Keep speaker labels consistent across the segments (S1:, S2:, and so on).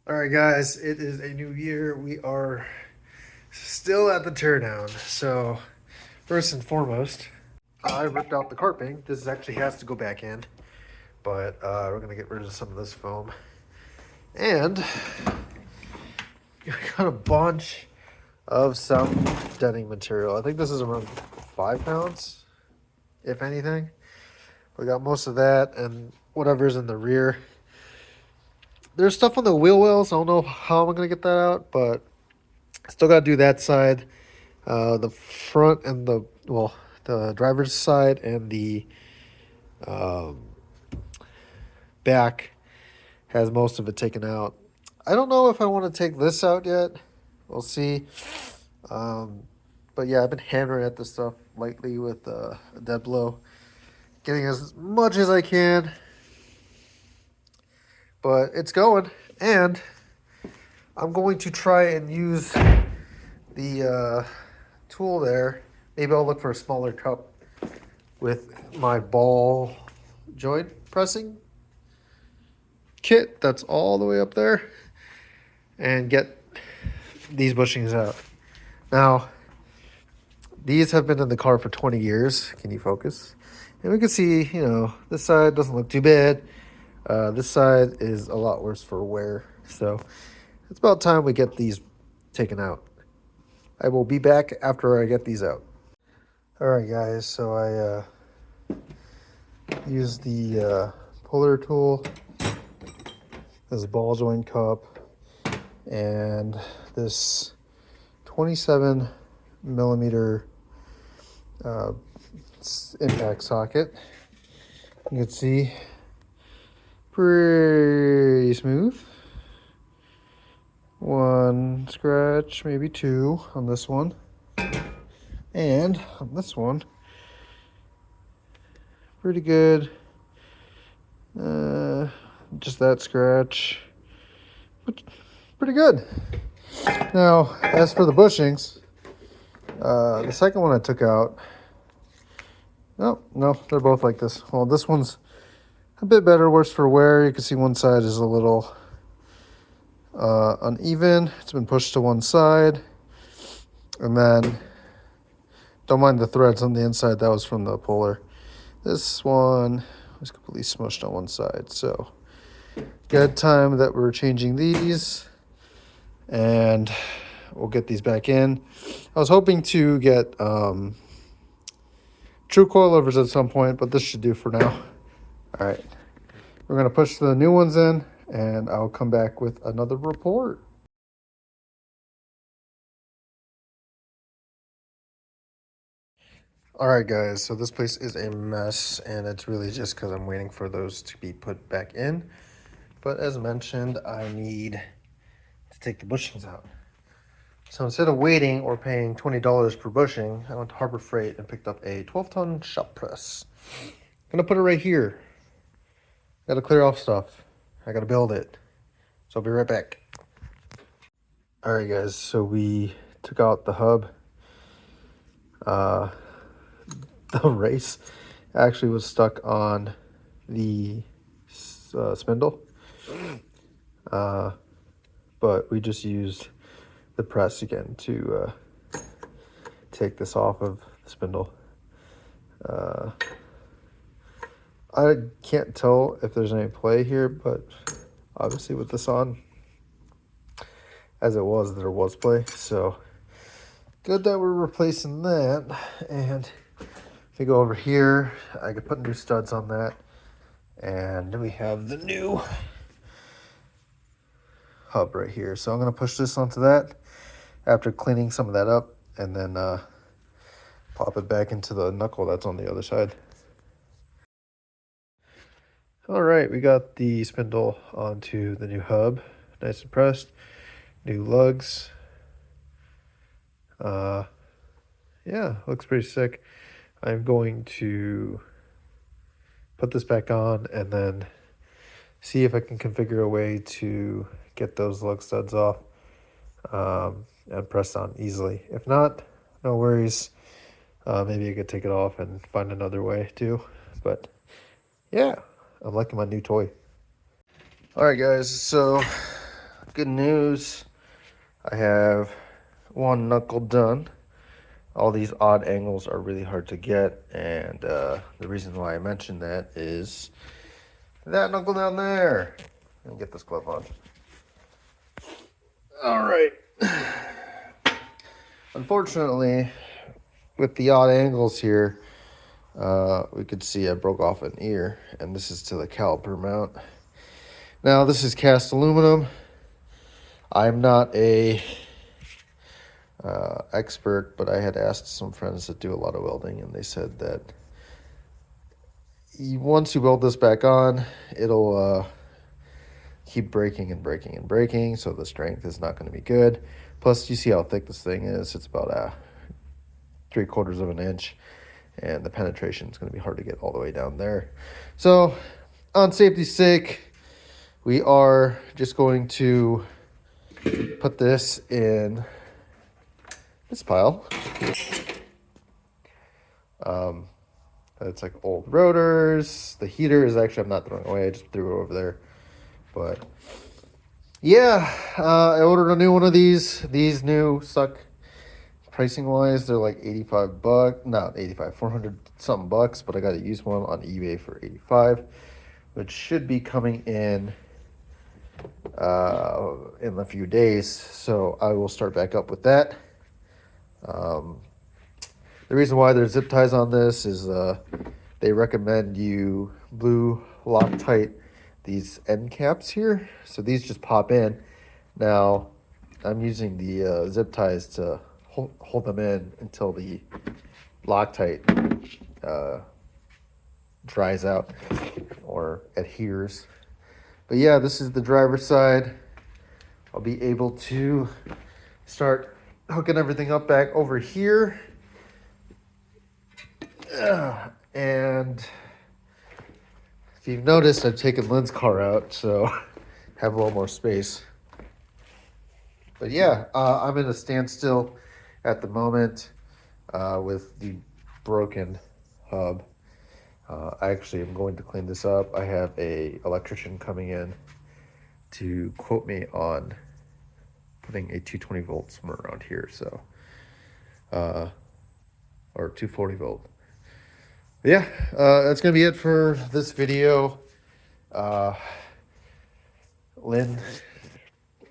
S1: All right, guys, it is a new year. We are still at the teardown. So, first and foremost, I ripped out the carping. This actually has to go back in, but we're going to get rid of some of this foam. And we got a bunch of some denting material. I think this is around 5 pounds, if anything. We got most of that and whatever's in the rear. There's stuff on the wheel wells. I don't know how I'm going to get that out, but still got to do that side. The front and the driver's side and the um, back has most of it taken out. I don't know if I want to take this out yet. We'll see. But yeah, I've been hammering at this stuff lightly with a dead blow, getting as much as I can. But it's going, and I'm going to try and use the tool there. Maybe I'll look for a smaller cup with my ball joint pressing kit that's all the way up there and get these bushings out. Now, these have been in the car for 20 years. Can you focus? And we can see, this side doesn't look too bad. This side is a lot worse for wear. So it's about time we get these taken out. I will be back after I get these out. All right, guys. So I use the puller tool, this ball joint cup, and this 27 millimeter impact socket. You can see pretty smooth. One scratch, maybe two on this one. And on this one, pretty good. Just that scratch, but pretty good. Now, as for the bushings, the second one I took out, no, they're both like this. Well, this one's a bit better, worse for wear. You can see one side is a little uneven. It's been pushed to one side. And then, don't mind the threads on the inside. That was from the puller. This one was completely smushed on one side. So, good time that we're changing these. And we'll get these back in. I was hoping to get true coilovers at some point, but this should do for now. All right. We're going to push the new ones in, and I'll come back with another report. All right, guys, so this place is a mess, and it's really just because I'm waiting for those to be put back in. But as mentioned, I need to take the bushings out. So instead of waiting or paying $20 per bushing, I went to Harbor Freight and picked up a 12-ton shop press. I'm going to put it right here. Got to clear off stuff. I got to build it. So I'll be right back. All right, guys, so we took out the hub. The race actually was stuck on the spindle, but we just used the press again to take this off of the spindle. I can't tell if there's any play here, but obviously with this on, as it was, there was play. So good that we're replacing that. And if we go over here, I could put new studs on that. And we have the new hub right here. So I'm going to push this onto that after cleaning some of that up, and then pop it back into the knuckle that's on the other side. All right, we got the spindle onto the new hub. Nice and pressed. New lugs. Yeah, looks pretty sick. I'm going to put this back on and then see if I can configure a way to get those lug studs off and press on easily. If not, no worries. Maybe I could take it off and find another way too. But yeah, I'm liking my new toy. All right, guys, so good news. I have one knuckle done. All these odd angles are really hard to get, and the reason why I mentioned that is that knuckle down there. Let me get this glove on. All right. Unfortunately, with the odd angles here, we could see I broke off an ear, and this is to the caliper mount. Now, this is cast aluminum. I'm not a expert, but I had asked some friends that do a lot of welding, and they said that once you weld this back on, it'll keep breaking and breaking and breaking, so the strength is not going to be good. Plus, you see how thick this thing is. It's about 3/4 of an inch, and the penetration is going to be hard to get all the way down there. So, on safety's sake, we are just going to put this in this pile. It's like old rotors. The heater is actually, I'm not throwing away, I just threw it over there. But yeah, I ordered a new one of these. These new suck pricing wise. They're like 85 bucks, not 85, 400 something bucks, but I got a used one on eBay for 85, which should be coming in a few days. So I will start back up with that. The reason why there's zip ties on this is they recommend you blue Loctite these end caps here. So these just pop in. Now I'm using the zip ties to hold them in until the Loctite dries out or adheres. But yeah, this is the driver's side. I'll be able to start hooking everything up back over here. And if you've noticed, I've taken Lynn's car out, so have a little more space. But yeah, I'm in a standstill at the moment with the broken hub. I actually am going to clean this up. I have a electrician coming in to quote me on putting a 220 volt somewhere around here, so or 240 volt. Yeah, that's gonna be it for this video. Lynn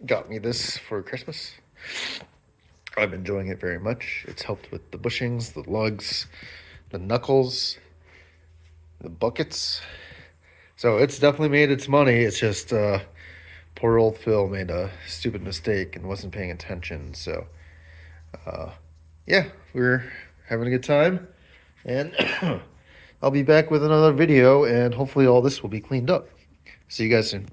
S1: got me this for Christmas. I'm enjoying it very much. It's helped with the bushings, the lugs, the knuckles, the buckets. So it's definitely made its money. It's just poor old Phil made a stupid mistake and wasn't paying attention. So yeah, we're having a good time, and I'll be back with another video, and hopefully all this will be cleaned up. See you guys soon.